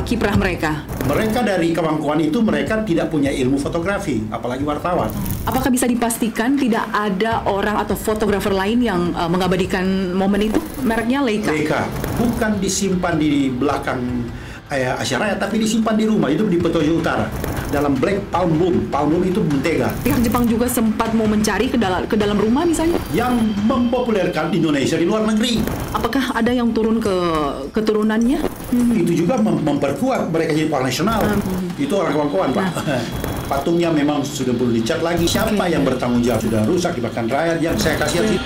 apa kiprah mereka? Mereka dari kawan-kawan itu mereka tidak punya ilmu fotografi, apalagi wartawan. Apakah bisa dipastikan tidak ada orang atau fotografer lain yang mengabadikan momen itu? Mereknya Leica. Leica bukan disimpan di belakang asyara, tapi disimpan di rumah, itu di Petojo Utara dalam Black Palm Boom. Palm Boom itu mentega. Pihak Jepang juga sempat mau mencari ke dalam rumah misalnya? Yang mempopulerkan Indonesia di luar negeri. Apakah ada yang turun ke keturunannya? Itu juga memperkuat mereka jadi partai nasional. Itu orang kawan-kawan, Pak. Patungnya memang sudah perlu dicat lagi. Siapa yang bertanggung jawab? Sudah rusak dimakan rakyat. Yang saya kasih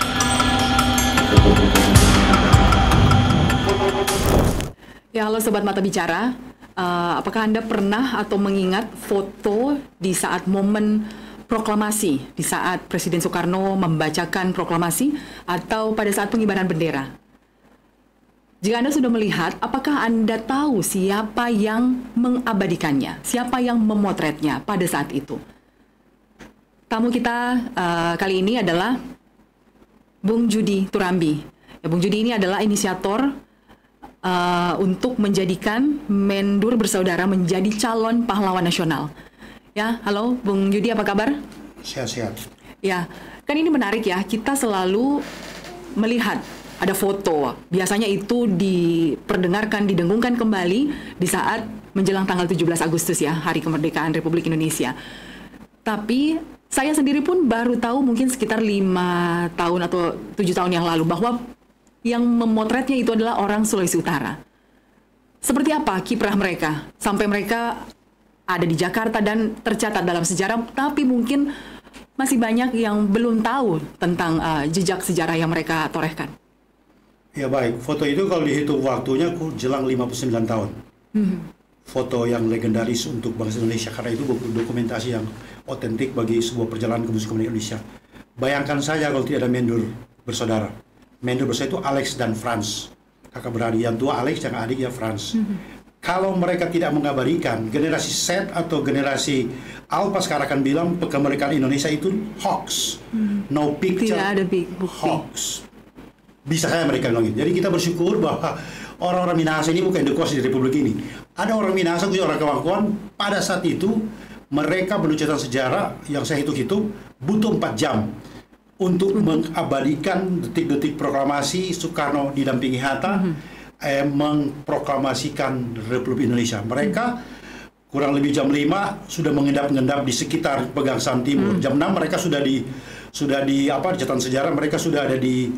Ya, halo Sobat Mata Bicara. Apakah Anda pernah atau mengingat foto di saat momen proklamasi, di saat Presiden Soekarno membacakan proklamasi atau pada saat pengibaran bendera? Jika Anda sudah melihat, apakah Anda tahu siapa yang mengabadikannya, siapa yang memotretnya pada saat itu? Tamu kita kali ini adalah Bung Judi Turambi. Ya, Bung Judi ini adalah inisiator untuk menjadikan Mendur Bersaudara menjadi calon pahlawan nasional. Ya, halo Bung Judi, apa kabar? Sehat-sehat. Ya, kan ini menarik ya, kita selalu melihat ada foto. Biasanya itu diperdengarkan, didengungkan kembali di saat menjelang tanggal 17 Agustus ya, Hari Kemerdekaan Republik Indonesia. Tapi saya sendiri pun baru tahu mungkin sekitar 5 tahun atau 7 tahun yang lalu bahwa yang memotretnya itu adalah orang Sulawesi Utara. Seperti apa kiprah mereka sampai mereka ada di Jakarta dan tercatat dalam sejarah, tapi mungkin masih banyak yang belum tahu tentang jejak sejarah yang mereka torehkan. Ya baik, foto itu kalau dihitung waktunya jelang 59 tahun. Foto yang legendaris untuk bangsa Indonesia, karena itu dokumentasi yang otentik bagi sebuah perjalanan ke musik Indonesia. Bayangkan saja kalau tidak ada Mendur Bersaudara. Mendur Bersaudara itu Alex dan Franz, kakak beradik. Yang tua Alex, yang adik ya Franz. Kalau mereka tidak mengabadikan, generasi Z atau generasi Alpha sekarang akan bilang kemerdekaan Indonesia itu hoax. No picture, tidak ada bukti. Hoax. Bisa saja mereka bilang gitu. Jadi kita bersyukur bahwa orang-orang Minahasa ini bukan indokos di Republik ini. Ada orang Minahasa, orang kawan-kawan, pada saat itu mereka menuliskan sejarah yang saya hitung-hitung butuh 4 jam untuk mengabadikan detik-detik proklamasi Soekarno didampingi Hatta mengproklamasikan Republik Indonesia. Mereka kurang lebih jam 5 sudah mengendap-endap di sekitar Pegangsaan Timur. Jam 6 mereka sudah di catatan sejarah, mereka sudah ada di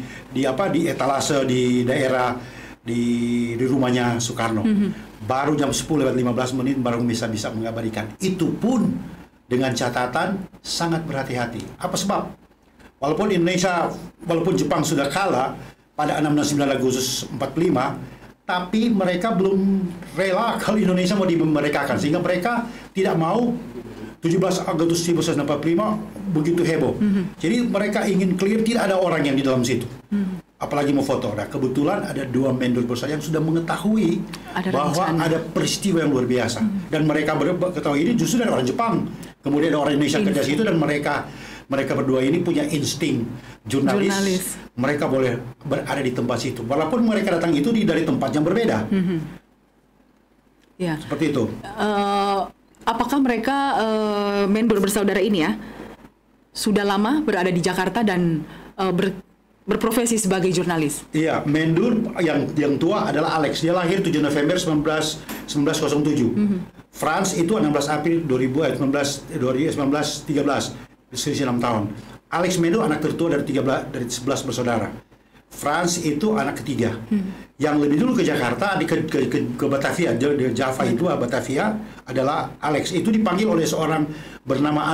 etalase di daerah di rumahnya Soekarno. Baru jam 10:15 baru bisa mengabadikan. Itu pun dengan catatan sangat berhati-hati. Apa sebab? Walaupun Jepang sudah kalah pada 6 dan 9 Agustus 45, tapi mereka belum rela kalau Indonesia mau dimerdekakan, sehingga mereka tidak mau 17 Agustus 1945 begitu heboh. Jadi mereka ingin clear, tidak ada orang yang di dalam situ. Apalagi mau foto. Nah, kebetulan ada 2 Mendur Bersaudara yang sudah mengetahui bahwa ada peristiwa yang luar biasa. Dan mereka ketahui ini justru dari orang Jepang. Kemudian ada orang Indonesia kerja situ, dan mereka berdua ini punya insting jurnalis. Mereka boleh berada di tempat situ. Walaupun mereka datang itu dari tempat yang berbeda. Ya. Seperti itu. Apakah mereka Mendur Bersaudara ini ya sudah lama berada di Jakarta dan berprofesi sebagai jurnalis? Iya, Mendur yang tua adalah Alex. Dia lahir 7 November 1907. Franz itu 16 April 1913. Selisih 6 tahun. Alex Mendur anak tertua dari 11 bersaudara. Franz itu anak ketiga. Yang lebih dulu ke Jakarta, ke Batavia, di Java itu Batavia adalah Alex. Itu dipanggil oleh seorang bernama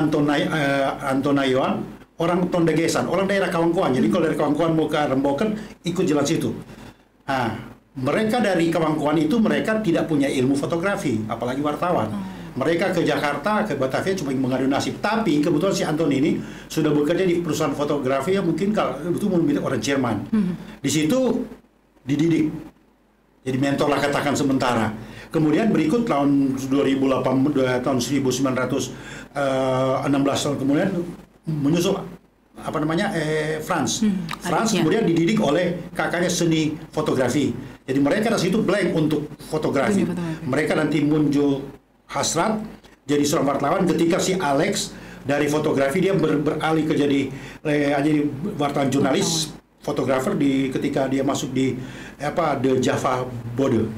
Antonaion, orang Tondegesan, orang daerah Kawangkuan. Jadi kalau dari Kawangkuan mau ke Remboken, ikut jalan situ. Nah, mereka dari Kawangkuan itu mereka tidak punya ilmu fotografi, apalagi wartawan. Mereka ke Jakarta, ke Batavia cuma mengadu nasib. Tapi kebetulan si Anton ini sudah bekerja di perusahaan fotografi yang mungkin kalau itu milik orang Jerman. Di situ dididik. Jadi mentor lah katakan sementara. Kemudian berikut tahun 2008, tahun 1916 tahun kemudian menyusul Franz. Franz kemudian dididik oleh kakaknya seni fotografi. Jadi mereka dari situ blank untuk fotografi. Mereka nanti muncul hasrat jadi seorang wartawan ketika si Alex dari fotografi dia beralih ke jadi wartawan jurnalis, fotografer ketika dia masuk di The Java Bode,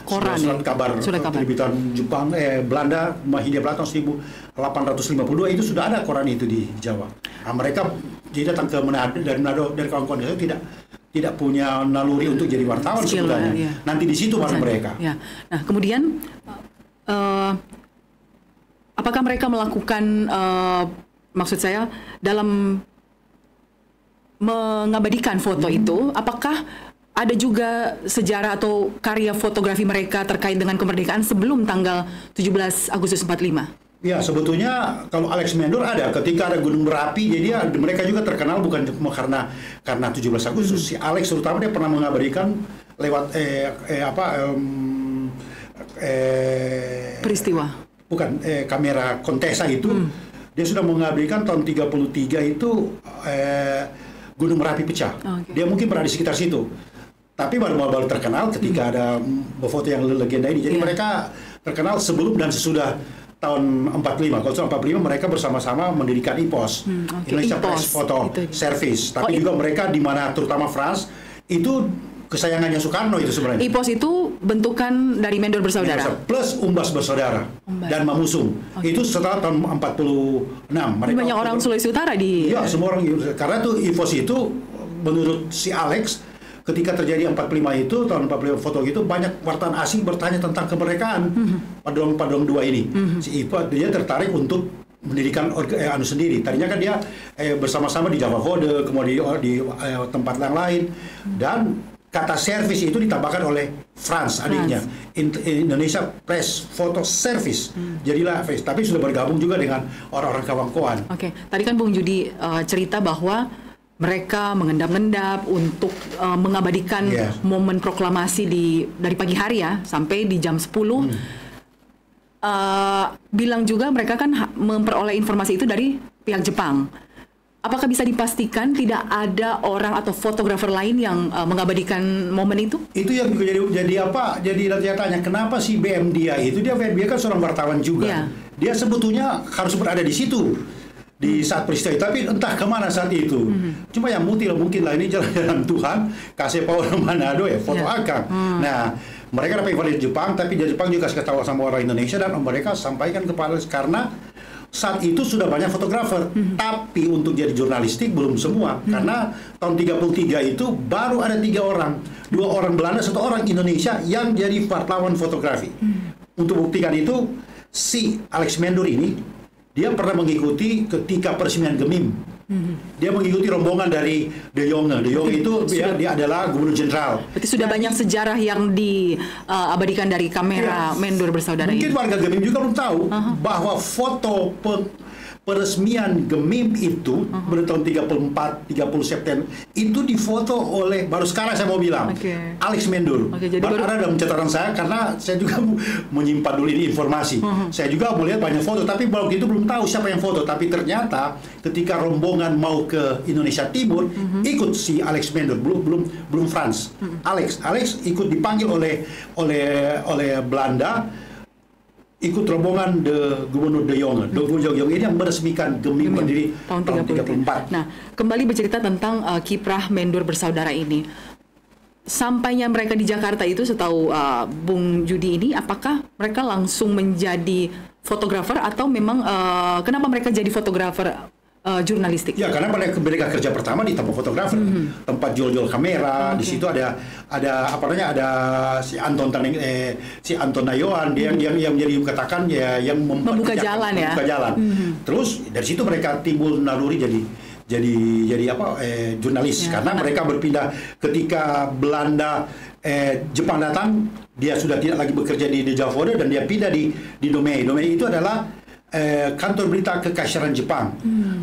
koran surat kabar terbitan Jepang Belanda Hindia Belanda tahun 1852 itu sudah ada koran itu di Jawa. Nah, mereka jadi datang ke Manado dari kawan-kawan itu tidak punya naluri untuk jadi wartawan sebenarnya. Ya. Nanti di situ baru mereka. Ya. Nah, kemudian apakah mereka melakukan maksud saya dalam mengabadikan foto itu, apakah ada juga sejarah atau karya fotografi mereka terkait dengan kemerdekaan sebelum tanggal 17 Agustus 45? Ya, sebetulnya kalau Alex Mendor ada ketika ada Gunung Merapi, jadi mereka juga terkenal bukan karena 17 Agustus. Si Alex terutama dia pernah mengabadikan lewat peristiwa. Bukan kamera Contessa itu. Dia sudah mengabadikan tahun 33 itu Gunung Merapi pecah. Dia mungkin pernah di sekitar situ. Tapi baru terkenal ketika ada foto yang legenda ini. Jadi mereka terkenal sebelum dan sesudah tahun 45. Kalau tahun 45 mereka bersama-sama mendirikan IPOS, Indonesia Press Photo Service. Tapi juga mereka di mana terutama France itu kesayangannya Soekarno itu sebenarnya. IPOS itu bentukan dari Mendor Bersaudara plus Umbas Bersaudara dan Mamusung. Itu setelah tahun 46. Mereka banyak orang Sulawesi Utara di. Iya, semua orang karena tuh IPOS itu menurut si Alex ketika terjadi 45 itu, tahun 45 foto itu banyak wartawan asing bertanya tentang kemerdekaan Padang 2 ini. Si IPA dia tertarik untuk mendirikan sendiri. Tadinya kan dia bersama-sama di Java Vode, kemudian di tempat yang lain, dan kata servis itu ditambahkan oleh France adiknya, Indonesia Press Photo Service. Jadilah tapi sudah bergabung juga dengan orang-orang kawan-kawan. Oke, tadi kan Bung Judi cerita bahwa mereka mengendap-endap untuk mengabadikan momen proklamasi dari pagi hari ya sampai di jam 10. Bilang juga mereka kan memperoleh informasi itu dari pihak Jepang. Apakah bisa dipastikan tidak ada orang atau fotografer lain yang mengabadikan momen itu? Itu yang jadi apa? Jadi tanya kenapa si BM dia kan seorang wartawan juga. Dia sebetulnya harus berada di situ di saat peristiwa itu, tapi entah kemana saat itu. Cuma yang mungkin lah ini jalan Tuhan kasih power Manado foto akang. Nah, mereka dapat informasi di Jepang, tapi di Jepang juga kasih tahu sama orang Indonesia dan mereka sampaikan kepada karena saat itu sudah banyak fotografer, tapi untuk jadi jurnalistik belum semua. Karena tahun 33 itu baru ada 3 orang, 2 orang Belanda, 1 orang Indonesia yang jadi wartawan fotografi. Untuk buktikan itu, si Alex Mendor ini dia pernah mengikuti ketika peresmian Gemim. Dia mengikuti rombongan dari De Jonge. De Jonge itu dia adalah gubernur jenderal. Berarti sudah banyak sejarah yang diabadikan dari kamera Mendor Bersaudara. Mungkin warga Gemim juga belum tahu bahwa foto peresmian Gemim itu pada tahun 30 September itu difoto oleh, baru sekarang saya mau bilang, Alex Mendor. Baru ada dalam catatan saya karena saya juga menyimpan dulu ini informasi. Saya juga melihat banyak foto, tapi waktu itu belum tahu siapa yang foto. Tapi ternyata ketika rombongan mau ke Indonesia Timur, ikut si Alex Mendor, belum France. Alex ikut dipanggil oleh Belanda, ikut rombongan Gubernur De Jonge. Gubernur De Jonge ini yang meresmikan Gemim berdiri tahun 34. Nah, kembali bercerita tentang kiprah Mendor Bersaudara ini. Sampainya mereka di Jakarta itu, setahu Bung Judi ini, apakah mereka langsung menjadi fotografer atau memang kenapa mereka jadi fotografer jurnalistik? Ya, karena mereka kerja pertama di tempat fotografer, tempat jual-jual kamera. Di situ ada si Anton Nayoan, dia yang jadi katakan yang membuka jalan ya. Terus dari situ mereka timbul naluri jadi jurnalis karena mereka berpindah ketika Belanda Jepang datang, dia sudah tidak lagi bekerja di Java Vode dan dia pindah di Domei. Domei itu adalah kantor berita kekaisaran Jepang.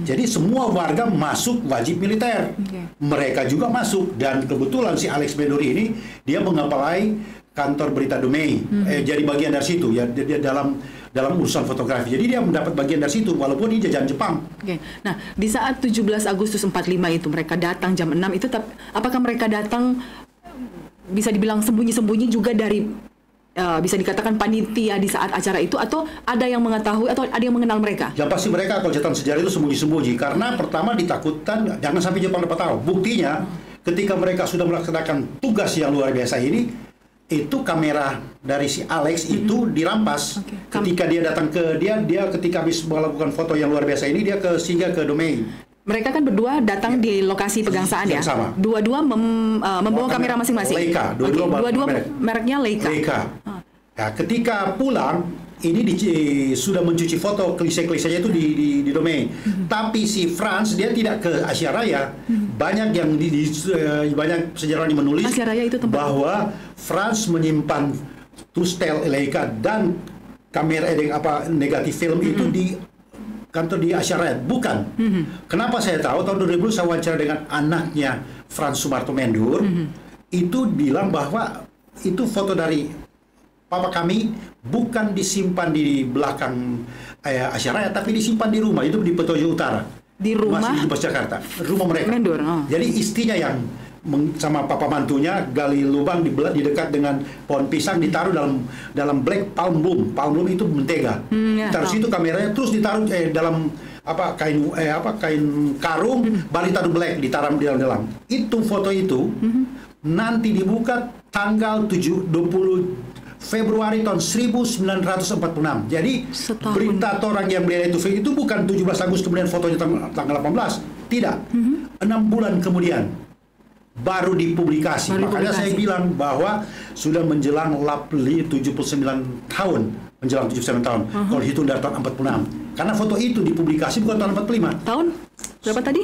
Jadi semua warga masuk wajib militer. Mereka juga masuk dan kebetulan si Alex Mendor ini dia mengapalai kantor berita Domei. Jadi bagian dari situ ya, dia dalam urusan fotografi. Jadi dia mendapat bagian dari situ walaupun dia jajahan Jepang. Nah, di saat 17 Agustus 45 itu mereka datang jam 6 itu, apakah mereka datang bisa dibilang sembunyi-sembunyi juga dari bisa dikatakan panitia di saat acara itu, atau ada yang mengetahui atau ada yang mengenal mereka? Yang pasti mereka kalau catatan sejarah itu sembunyi-sembunyi karena pertama ditakutkan jangan sampai Jepang dapat tahu. Buktinya ketika mereka sudah melaksanakan tugas yang luar biasa ini, itu kamera dari si Alex itu dirampas. Ketika dia datang ke dia ketika habis melakukan foto yang luar biasa ini, dia singgah ke domain. Mereka kan berdua datang di lokasi pegangsaan ya. Sama. Dua-dua membawa kamera masing-masing. Leica. Dua-dua mereknya Leica. Ya, ketika pulang ini sudah mencuci foto klise-klisenya itu di domain. Tapi si Franz dia tidak ke Asia Raya. Banyak yang banyak sejarawan yang menulis Asia Raya itu tempat bahwa Franz menyimpan Tustel Leica dan kamera negatif film itu di kantor di Asia Raya. Bukan. Kenapa saya tahu? Tahun 2000 saya wawancara dengan anaknya Franz Sumarto Mendur. Itu bilang bahwa itu foto dari papa kami bukan disimpan di belakang Asia Raya, tapi disimpan di rumah. Itu di Petojo Utara. Di rumah? Masih di Jakarta. Rumah mereka. Mendur. Jadi istrinya yang sama papa mantunya gali lubang di dekat dengan pohon pisang, ditaruh dalam black palm bloom. Palm bloom itu mentega. Taruh situ kameranya, terus ditaruh dalam kain karung, baru ditaruh black, ditaruh di dalam. Itu foto itu nanti dibuka tanggal 20 Februari tahun 1946. Jadi berita orang yang melihat itu bukan 17 Agustus kemudian fotonya tanggal 18. Tidak. 6 bulan kemudian baru dipublikasi. Makanya saya bilang bahwa sudah menjelang 79 tahun. Menjelang 79 tahun. Kalau hitung dari tahun 46. Karena foto itu dipublikasi bukan tahun 45. Tahun berapa tadi?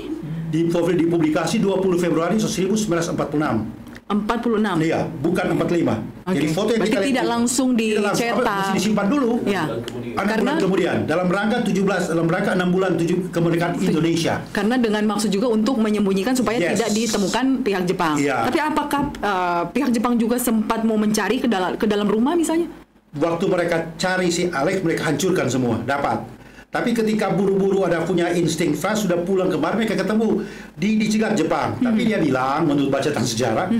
Dipublikasi 20 Februari 1946. 46. Iya, bukan 45. Jadi foto yang berarti tidak langsung dicetak. Masih disimpan dulu. Ya. Karena kemudian dalam rangka 6 bulan kemerdekaan Indonesia. Karena dengan maksud juga untuk menyembunyikan supaya tidak ditemukan pihak Jepang. Iya. Tapi apakah pihak Jepang juga sempat mau mencari ke dalam rumah misalnya? Waktu mereka cari si Alex, mereka hancurkan semua, dapat. Tapi ketika buru-buru ada punya insting fast, sudah pulang kemarin mereka ketemu dicegat Jepang. Tapi dia bilang menurut bacaan sejarah,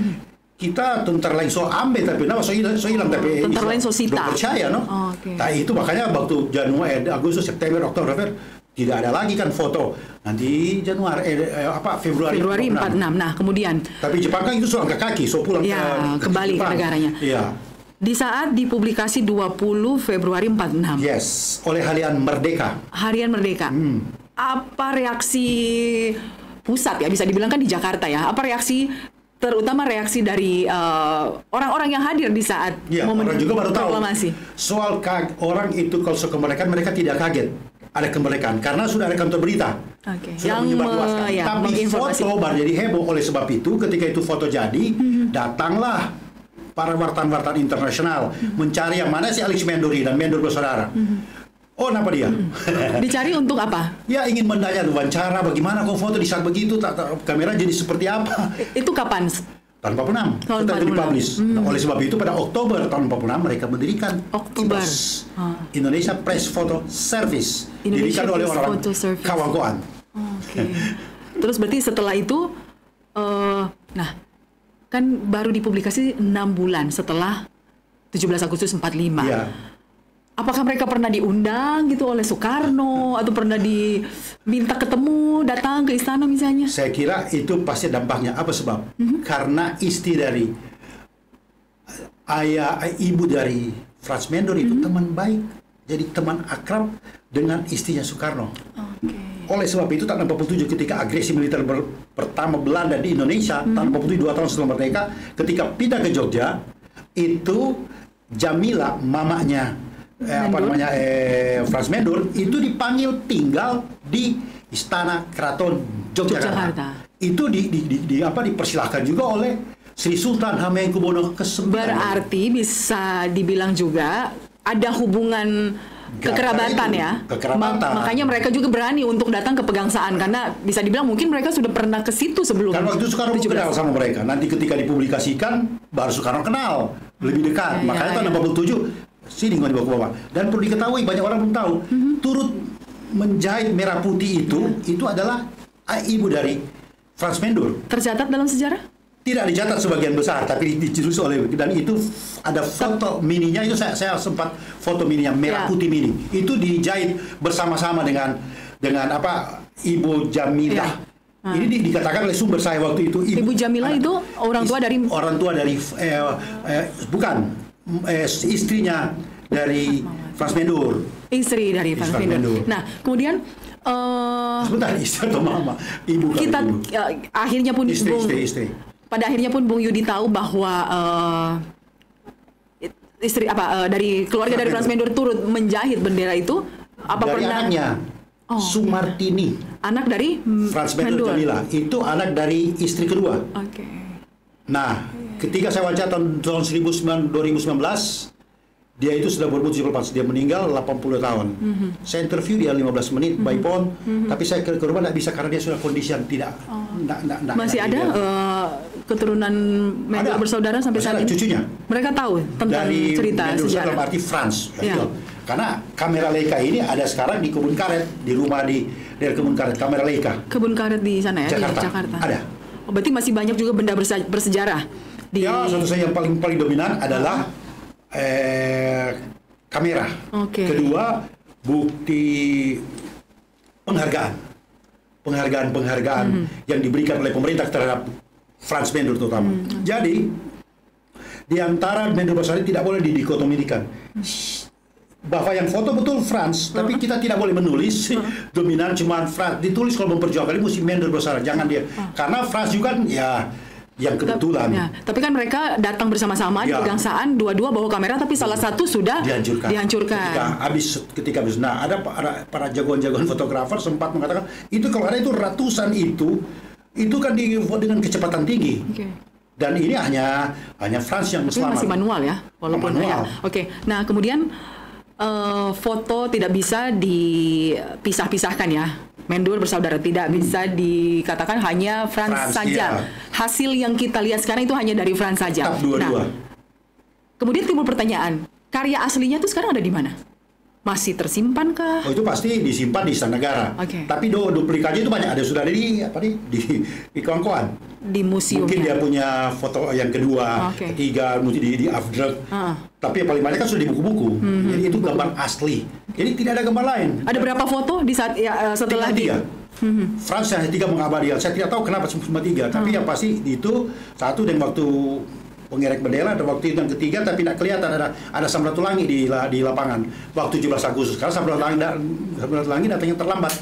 kita tentara lain so ambe tapi nama so hilang tapi tentara lain so sita. Belum percaya no. Nah itu makanya waktu Januari, Agustus, September, Oktober, November tidak ada lagi kan foto. Nanti Januari Februari 46. Nah, kemudian tapi Jepang kan itu so angkat kaki, so pulang kembali ke negaranya. Iya. Di saat dipublikasi 20 Februari 46. Yes, oleh Harian Merdeka. Harian Merdeka. Apa reaksi pusat ya, bisa dibilang kan di Jakarta ya. Apa reaksi, terutama reaksi dari orang-orang yang hadir di saat momen orang juga baru proklamasi? Tahu. Soal orang itu kalau soal kemerdekaan mereka tidak kaget ada kemerdekaan karena sudah ada kantor berita. Sudah menyebarluaskan. Tapi foto baru jadi heboh. Oleh sebab itu ketika itu foto jadi, datanglah para wartawan-wartawan internasional mencari yang mana si Alex Menduri dan Mendur bersaudara. Oh, kenapa dia? Dicari untuk apa? Ya ingin mendanya wawancara bagaimana kok foto di saat begitu, kamera jadi seperti apa? Itu kapan? Tahun 46. Sudah dipublish. Oleh sebab itu pada Oktober tahun 46 mereka mendirikan IPPS, Indonesia Press Photo Service. Didirikan oleh orang kawan-kawan. Terus berarti setelah itu, kan baru dipublikasi 6 bulan setelah 17 Agustus 45. Ya. Apakah mereka pernah diundang gitu oleh Soekarno atau pernah diminta ketemu, datang ke istana misalnya? Saya kira itu pasti dampaknya. Apa sebab? Karena istri dari ibu dari Franz Mendur itu teman baik, jadi teman akrab dengan istrinya Soekarno. Oleh sebab itu tahun 47 ketika agresi militer pertama Belanda di Indonesia, tahun 47 2 tahun setelah merdeka, ketika pindah ke Jogja, itu Jamila mamanya Franz Mendur itu dipanggil tinggal di Istana Keraton Yogyakarta. Itu dipersilahkan juga oleh Sri Sultan Hamengkubuwono ke-9. Berarti bisa dibilang juga ada hubungan kekerabatan ya. Makanya mereka juga berani untuk datang ke pegangsaan karena bisa dibilang mungkin mereka sudah pernah ke situ sebelum. Karena waktu itu Soekarno kenal sama mereka. Nanti ketika dipublikasikan baru Soekarno kenal lebih dekat. Makanya tahun 47 sini nggak dibawa ke bawah. Dan perlu diketahui banyak orang belum tahu. Turut menjahit merah putih itu adalah ibu dari Franz Mendur. Tercatat dalam sejarah? tidak dicatat sebagian besar, tapi ditulis oleh, dan itu ada foto mininya, itu saya sempat foto mininya merah putih mini, itu dijahit bersama-sama dengan apa, Ibu Jamilah. Ini dikatakan oleh sumber saya waktu itu. Ibu Jamilah itu orang tua dari bukan istrinya dari Frans Mendur. Istri dari Frans Mendur. Nah, kemudian sebentar, istri atau mama? Ibu. Kita ibu. Akhirnya pun istri. Pada akhirnya pun Bung Yudi tahu bahwa istri dari keluarga dari Frans Mendur turut menjahit bendera itu. Apa dari pernah? Anaknya, Sumartini. Anak dari Frans Mendur Jamila. Itu anak dari istri kedua. Oke. Nah, ketika saya wawancara tahun 2019, dia itu sudah berumur 78, dia meninggal 80 tahun. Saya interview dia 15 menit by phone, tapi saya ke rumah tidak bisa karena dia sudah kondisi yang tidak. Masih ada keturunan Mendur bersaudara sampai saat ini? Cucunya. Mereka tahu tentang dari cerita sejarah. Dalam arti Frans. Ya. Karena kamera Leica ini ada sekarang di Kebun Karet, di rumah di daerah Kebun Karet, kamera Leica. Kebun Karet di sana ya, Jakarta. di Jakarta. Ada. Oh, berarti masih banyak juga benda bersejarah. Ya, satu saja yang paling dominan adalah kamera. Kedua, bukti penghargaan yang diberikan oleh pemerintah terhadap Frans Mendur terutama. Jadi di antara Mendur bersaudara tidak boleh didikotomikan. Bahwa yang foto betul Frans, tapi kita tidak boleh menulis dominan cuma Frans. Ditulis kalau memperjuangkan ini mesti Mendur bersaudara, jangan dia. Karena Frans juga ya yang kebetulan. Tapi kan mereka datang bersama-sama di pegangsaan dua-dua bawa kamera, tapi salah satu sudah dihancurkan. Ketika habis. Nah, ada para jagoan-jagoan fotografer sempat mengatakan itu kalau ada itu ratusan itu kan dengan kecepatan tinggi. Dan ini hanya Frans yang selamat. Masih manual ya, walaupun manual. Nah, kemudian foto tidak bisa dipisah-pisahkan ya. Mendur bersaudara tidak bisa dikatakan hanya Frans saja. Ya. Hasil yang kita lihat sekarang itu hanya dari Frans saja. Nah, kemudian timbul pertanyaan, karya aslinya itu sekarang ada di mana? Masih tersimpan kah? Oh, itu pasti disimpan di Istana Negara. Tapi duplikatnya itu banyak, ada sudah ada di kawan-kawan. Di museum. Mungkin dia punya foto yang kedua, ketiga, mungkin di Afdruk. Tapi yang paling banyak kan sudah di buku-buku. Jadi itu gambar asli. Jadi tidak ada gambar lain. Ada berapa foto di saat setelah tiga. Frans yang tiga mengabadikan. Saya tidak tahu kenapa cuma tiga. Tapi yang pasti itu satu dan waktu pengerek bendera, ada waktu itu yang ketiga tapi tidak kelihatan ada Samratulangi di lapangan waktu 17 Agustus karena Samratulangi datangnya terlambat.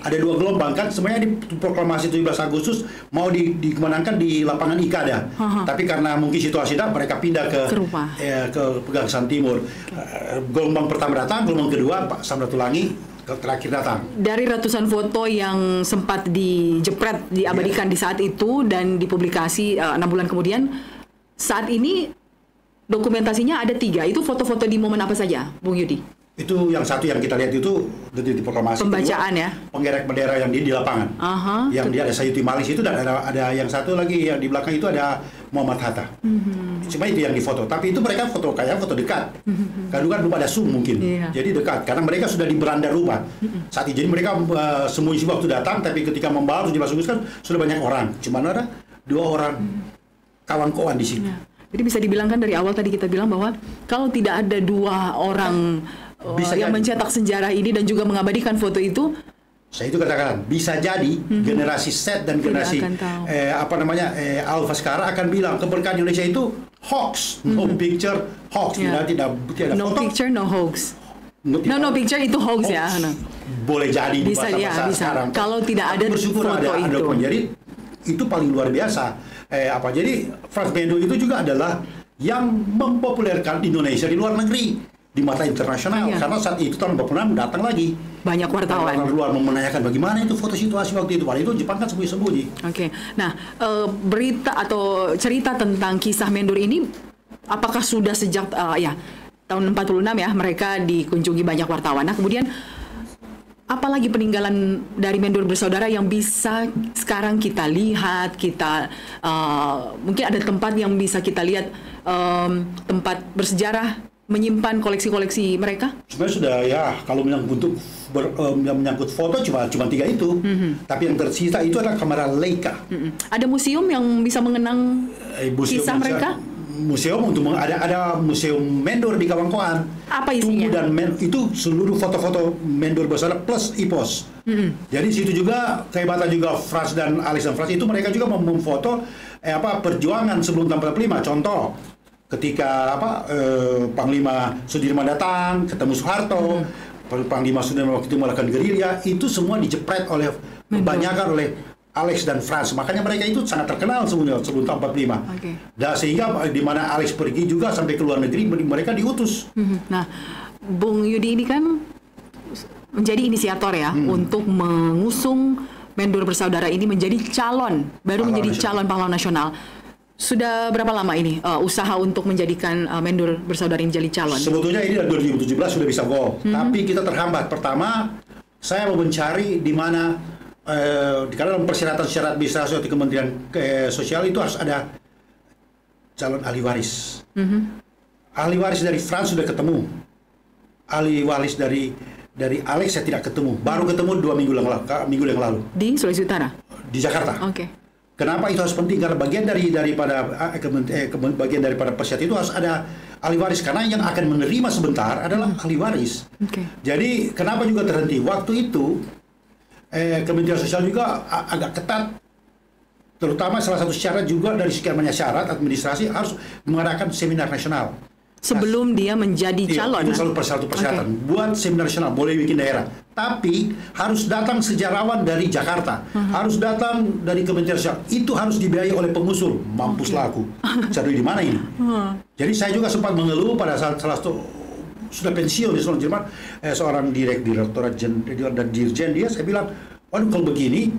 Ada dua gelombang kan sebenarnya di proklamasi 17 Agustus mau dikemenangkan di lapangan Ikada. Tapi karena mungkin situasi mereka pindah ke Pegangsaan Timur. Gelombang pertama datang, gelombang kedua Pak Samratulangi terakhir datang. Dari ratusan foto yang sempat dijepret, diabadikan di saat itu dan dipublikasi 6 bulan kemudian, saat ini dokumentasinya ada 3. Itu foto-foto di momen apa saja, Bung Yudi? Itu yang satu yang kita lihat itu di proklamasi. Pembacaan ya? Pengerek bendera yang di lapangan. Yang dia ada Sayuti Malis itu dan ada yang satu lagi yang di belakang itu ada Muhammad Hatta. Cuma itu yang difoto. Tapi itu mereka foto dekat. Karena kan belum ada zoom mungkin. Jadi dekat. Karena mereka sudah di beranda rumah. Saat itu jadi mereka semua waktu datang. Tapi ketika membawa 17 Agustus kan sudah banyak orang. Cuma ada 2 orang. Kawan-kawan di sini. Jadi bisa dibilang kan dari awal tadi kita bilang bahwa kalau tidak ada 2 orang yang mencetak sejarah ini dan juga mengabadikan foto itu, saya itu katakan bisa jadi generasi Z dan generasi Alpha sekarang akan bilang keberkahan Indonesia itu hoax, no picture hoax, tidak no foto. Picture no hoax. No picture itu hoax ya. Boleh jadi bisa sekarang. Kalau tidak ada foto itu. Jadi itu paling luar biasa. Jadi Frans Mendur itu juga adalah yang mempopulerkan Indonesia di luar negeri di mata internasional karena saat itu tahun 46 datang lagi banyak wartawan luar menanyakan bagaimana itu foto situasi waktu itu. Padahal itu Jepang kan sembunyi-sembunyi. Nah, berita atau cerita tentang kisah Mendur ini apakah sudah sejak tahun 46 ya mereka dikunjungi banyak wartawan. Nah, kemudian apalagi peninggalan dari Mendur bersaudara yang bisa sekarang kita lihat, mungkin ada tempat yang bisa kita lihat, tempat bersejarah menyimpan koleksi-koleksi mereka? Sebenarnya sudah ya, kalau menyangkut foto cuma 3 itu. Tapi yang tersisa itu adalah kamera Leica. Ada museum yang bisa mengenang kisah mereka? Museum ada museum Mendor di Kawangkoan. Apa isinya? Itu seluruh foto-foto Mendor bersaudara plus IPOS. Jadi situ juga kehebatan juga Frans dan Alex dan Frans itu mereka juga memfoto perjuangan sebelum tahun 45. Contoh ketika Panglima Sudirman datang ketemu Soeharto, Panglima Sudirman waktu itu melakukan gerilya, itu semua dijepret oleh kebanyakan oleh Alex dan Frans. Makanya mereka itu sangat terkenal sebelum tahun 45. Dan sehingga di mana Alex pergi juga sampai ke luar negeri mereka diutus. Nah, Bung Yudi ini kan menjadi inisiator ya untuk mengusung Mendor Bersaudara ini menjadi calon pahlawan nasional. Sudah berapa lama ini usaha untuk menjadikan Mendor Bersaudara ini jadi calon? Sebetulnya ini dari 2017 sudah bisa go, tapi kita terhambat. Pertama, saya mau mencari di mana karena dalam persyaratan syarat administrasi atau Kementerian Sosial itu harus ada calon ahli waris. Ahli waris dari Frans sudah ketemu. Ahli waris dari Alex saya tidak ketemu. Baru ketemu 2 minggu yang lalu. Di Sulawesi Utara? Di Jakarta. Kenapa itu harus penting? Karena bagian daripada persyaratan itu harus ada ahli waris, karena yang akan menerima sebentar adalah ahli waris. Jadi kenapa juga terhenti? Waktu itu Kementerian Sosial juga agak ketat, terutama salah satu syarat juga dari sekian banyak syarat administrasi harus mengadakan seminar nasional. Sebelum dia menjadi calon. Itu selalu persyaratan. Buat seminar nasional, boleh bikin daerah. Tapi harus datang sejarawan dari Jakarta. Harus datang dari Kementerian Sosial. Itu harus dibiayai oleh pengusul. Mampuslah aku. Cari di mana ini? Jadi saya juga sempat mengeluh pada salah satu sudah pensiun di Jerman, seorang direktorat dan dirjen dia, saya bilang, waduh kalau begini,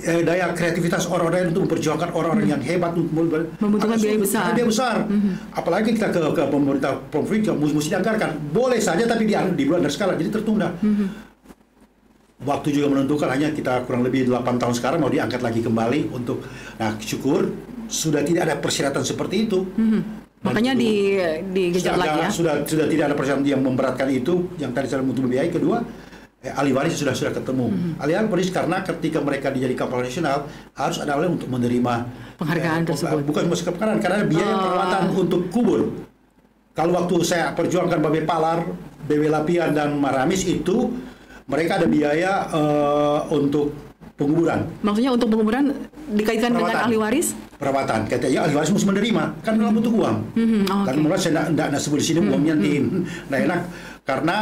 daya kreativitas orang-orang untuk memperjuangkan orang-orang yang hebat membutuhkan biaya besar. Apalagi kita ke pemerintah provinsi mesti dianggarkan. Boleh saja tapi di bulan dari skala, jadi tertunda. Waktu juga menentukan, hanya kita kurang lebih 8 tahun sekarang mau diangkat lagi kembali untuk, nah syukur sudah tidak ada persyaratan seperti itu. Makanya digejot lagi ya. Sudah tidak ada persyaratan yang memberatkan itu, yang tadi saya untuk membiayai. Kedua, ahli waris sudah ketemu. Ahli waris karena ketika mereka dijadikan pahlawan nasional harus ada oleh untuk menerima penghargaan tersebut. Bukan masuk ke penghargaan, karena biaya perawatan untuk kubur. Kalau waktu saya perjuangkan Babe Palar, Bewe Lapian dan Maramis itu mereka ada biaya untuk penguburan. Maksudnya untuk penguburan dikaitkan dengan ahli waris? Perawatan. Katanya ahli waris mesti menerima, kan dalam bentuk uang. Kan mulai saya tidak sebut di sini uangnya nah enak. Karena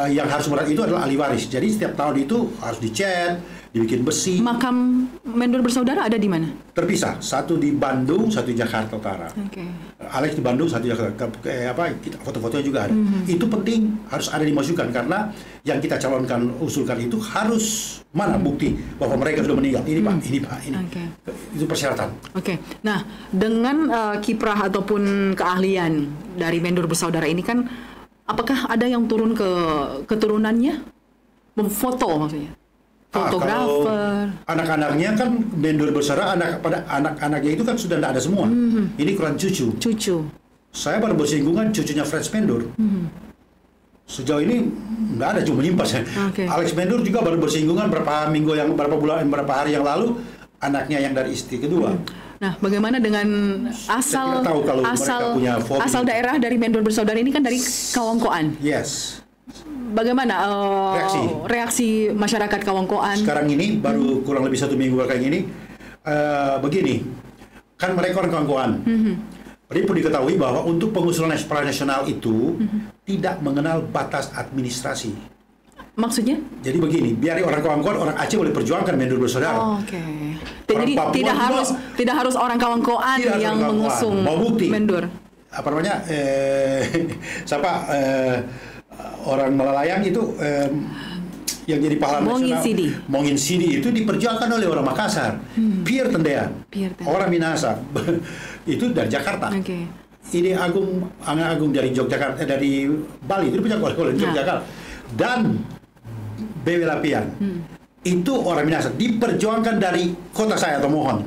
yang harus berat itu adalah ahli waris. Jadi setiap tahun itu harus dicat, dibikin besi. Makam Mendor Bersaudara ada di mana? Terpisah. Satu di Bandung, satu di Jakarta Utara. Alex di Bandung, satu di Jakarta. Foto-fotonya juga ada. Itu penting, harus ada dimasukkan karena yang kita usulkan itu harus mana bukti bahwa mereka sudah meninggal. Ini Pak, ini Pak, ini. Itu persyaratan. Nah, dengan kiprah ataupun keahlian dari Mendor Bersaudara ini kan, apakah ada yang turun ke keturunannya? Memfoto maksudnya? Fotografer. Anak-anaknya kan Mendor Bersaudara, anak-anaknya itu kan sudah tidak ada semua. Ini kurang cucu. Saya baru bersinggungan cucunya Frans Mendor. Sejauh ini tidak ada, cuma menyimpas. Alex Mendor juga baru bersinggungan beberapa hari yang lalu, anaknya yang dari istri kedua. Nah, bagaimana dengan asal daerah dari Mendor Bersaudara ini kan dari Kawangkoan? Yes. Bagaimana reaksi masyarakat Kawangkoan? Sekarang ini baru kurang lebih 1 minggu belakangan ini, begini, kan mereka orang Kawangkoan. Jadi perlu diketahui bahwa untuk pengusulan nasional itu tidak mengenal batas administrasi. Maksudnya? Jadi begini, biar orang Kawangkoan, orang Aceh boleh perjuangkan Mendor Bersaudara. Jadi tidak harus orang Kawangkoan yang mengusung Mendor. Apa namanya? Orang Malalayang itu yang jadi pahlawan nasional. Mongin Sidi itu diperjuangkan oleh orang Makassar. Pierre Tendean. Orang Minahasa. Itu dari Jakarta. Ini Agung dari Yogyakarta, dari Bali itu diperjuangkan oleh Yogyakarta. Dan Bewe Lapian itu orang Minahasa, diperjuangkan dari kota saya atau Mohon.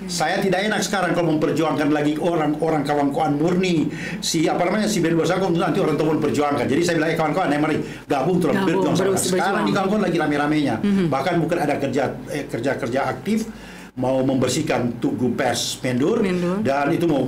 Saya tidak enak sekarang kalau memperjuangkan lagi orang kawan-kawan murni si Ben Bosako nanti orang tua memperjuangkan. Jadi saya bilang kawan-kawan, mari gabung terus berjuang. Sekarang di kawan-kawan lagi rame-ramenya. Bahkan bukan ada kerja aktif mau membersihkan Tugu Pers Mendur. Dan itu mau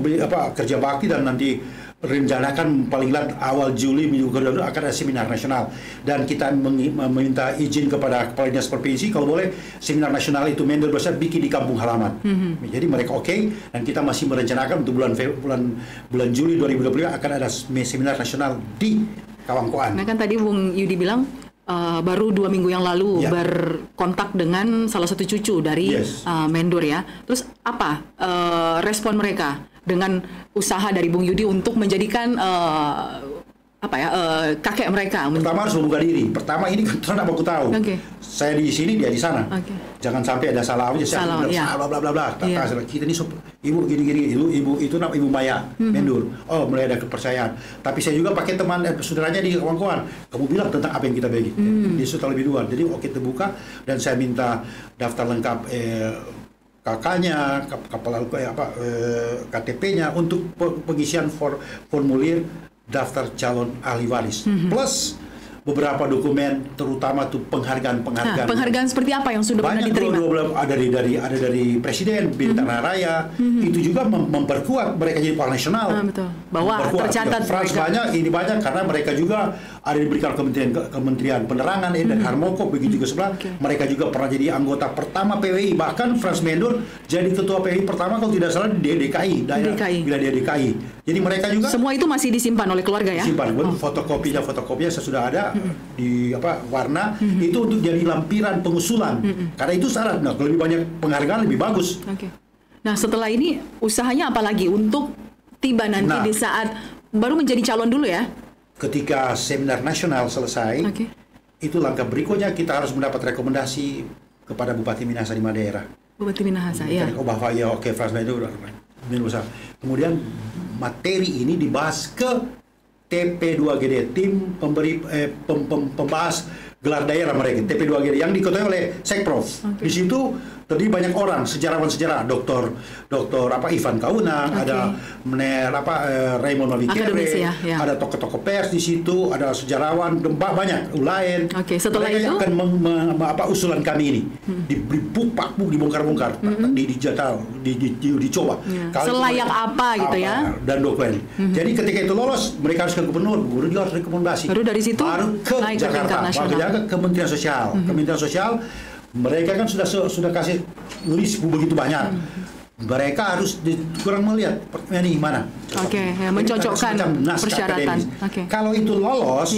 kerja bakti dan nanti rencanakan paling lambat awal Juli minggu kedua akan ada seminar nasional dan kita meminta izin kepada kepala dinas provinsi kalau boleh seminar nasional itu Mendur besar bikin di kampung halaman. Jadi mereka oke, dan kita masih merencanakan untuk bulan Juli 2020 akan ada seminar nasional di Kawangkoan. Nah kan tadi Bung Yudi bilang baru 2 minggu yang lalu berkontak dengan salah satu cucu dari Mendur ya. Terus apa respon mereka dengan usaha dari Bung Yudi untuk menjadikan kakek mereka? Pertama harus membuka diri. Pertama ini kan tidak aku tahu. Saya di sini, dia di sana. Jangan sampai ada salah aja. Saya bla bla bla bla. Kita ini ibu gini-gini, ibu itu nama Ibu Maya Mendur. Oh, mulai ada kepercayaan. Tapi saya juga pakai teman saudaranya di kawan-kawan. Kamu bilang tentang apa yang kita bagi. Dia sudah lebih duluan. Jadi oke terbuka dan saya minta daftar lengkap kakaknya, KTP-nya untuk pengisian formulir daftar calon ahli waris. Plus beberapa dokumen, terutama tuh penghargaan. Penghargaan seperti apa yang sudah pernah diterima? Ada dari Presiden, Bintang Raya. Itu juga memperkuat mereka jadi pahlawan nasional. Betul. Bahwa tercatat Frans banyak karena mereka juga ada diberikan Kementerian Penerangan dan Harmoko, begitu juga sebelah. Mereka juga pernah jadi anggota pertama PWI, bahkan Frans Mendur jadi ketua PWI pertama kalau tidak salah di DKI. Wilayah DKI. Jadi mereka juga semua itu masih disimpan oleh keluarga ya? Disimpan. Fotokopinya saya sudah ada di warna itu untuk jadi lampiran pengusulan. Karena itu syarat. Nah, kalau lebih banyak penghargaan lebih bagus. Nah, setelah ini usahanya apa lagi untuk tiba nanti di saat baru menjadi calon dulu ya? Ketika seminar nasional selesai, itu langkah berikutnya kita harus mendapat rekomendasi kepada Bupati Minahasa di Madera. Bupati Minahasa, ya. Frans Mendur. Kemudian materi ini dibahas ke TP2GD, tim pembahas gelar daerah mereka, TP2GD yang diketuai oleh Sekprov. Di situ terdiri banyak orang, sejarawan-sejarah, Dr. Ivan Kaunang, ada Raymond Mavikere, ada tokoh-tokoh pers di situ, ada sejarawan, banyak lain. Setelah mereka itu akan usulan kami ini dibongkar-bongkar, dicoba. Selayak apa gitu ya? Dan dokumen. Jadi ketika itu lolos, mereka harus ke gubernur juga harus rekomendasi. Baru dari situ baru ke Jakarta, ke Kementerian Sosial. Kementerian Sosial mereka kan sudah kasih list begitu banyak. Mereka harus kurang melihat ini mana. Mencocokkan persyaratan. Kalau itu lolos,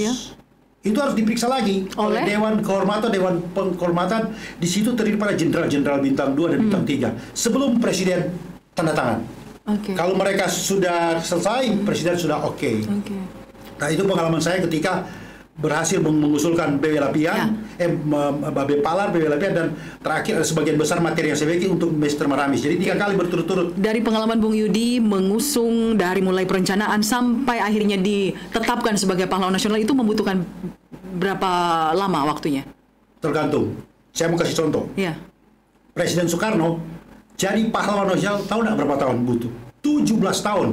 itu harus diperiksa lagi oleh Dewan Kehormatan. Di situ terdiri pada jenderal bintang 2 dan bintang 3 sebelum Presiden tanda tangan. Kalau mereka sudah selesai, Presiden sudah oke. Nah, itu pengalaman saya ketika berhasil mengusulkan BW Lapian, Babe Palar, BW Lapian, dan terakhir ada sebagian besar materi yang saya bikin untuk Mr. Maramis. Jadi 3 kali berturut-turut. Dari pengalaman Bung Yudi mengusung dari mulai perencanaan sampai akhirnya ditetapkan sebagai pahlawan nasional itu membutuhkan berapa lama waktunya? Tergantung. Saya mau kasih contoh. Presiden Soekarno jadi pahlawan nasional tahu nggak berapa tahun butuh? 17 tahun.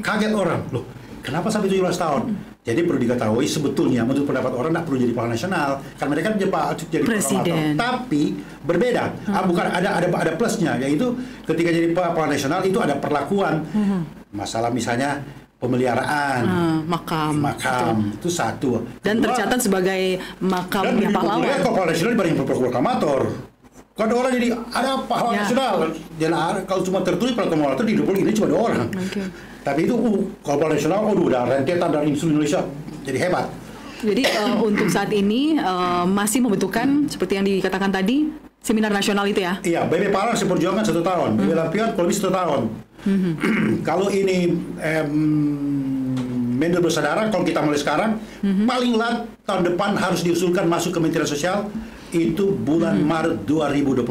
Kaget orang. Loh, kenapa sampai 17 tahun? Jadi perlu diketahui sebetulnya menurut pendapat orang tidak perlu jadi pahlawan nasional karena mereka jadi presiden. Tapi berbeda. Bukan ada plusnya, yaitu ketika jadi pahlawan nasional itu ada perlakuan. Masalah misalnya pemeliharaan makam itu satu. Dan tercatat sebagai makamnya pahlawan. Dan pahlawan nasional dibanding proklamator. Kalau ada orang jadi ada pahlawan nasional, dan kalau cuma tertulis proklamator di Republik ini cuma 2 orang. Tapi itu kalau pahlawan nasional, udah rentetan dari seluruh Indonesia, jadi hebat. Jadi untuk saat ini masih membutuhkan seperti yang dikatakan tadi seminar nasional itu ya? Iya, BB Palar saya perjuangkan 1 tahun, BB Lapian kalau lebih 1 tahun. Kalau ini Mendur bersaudara, kalau kita mulai sekarang, paling lambat tahun depan harus diusulkan masuk Kementerian Sosial. Itu bulan Maret 2026.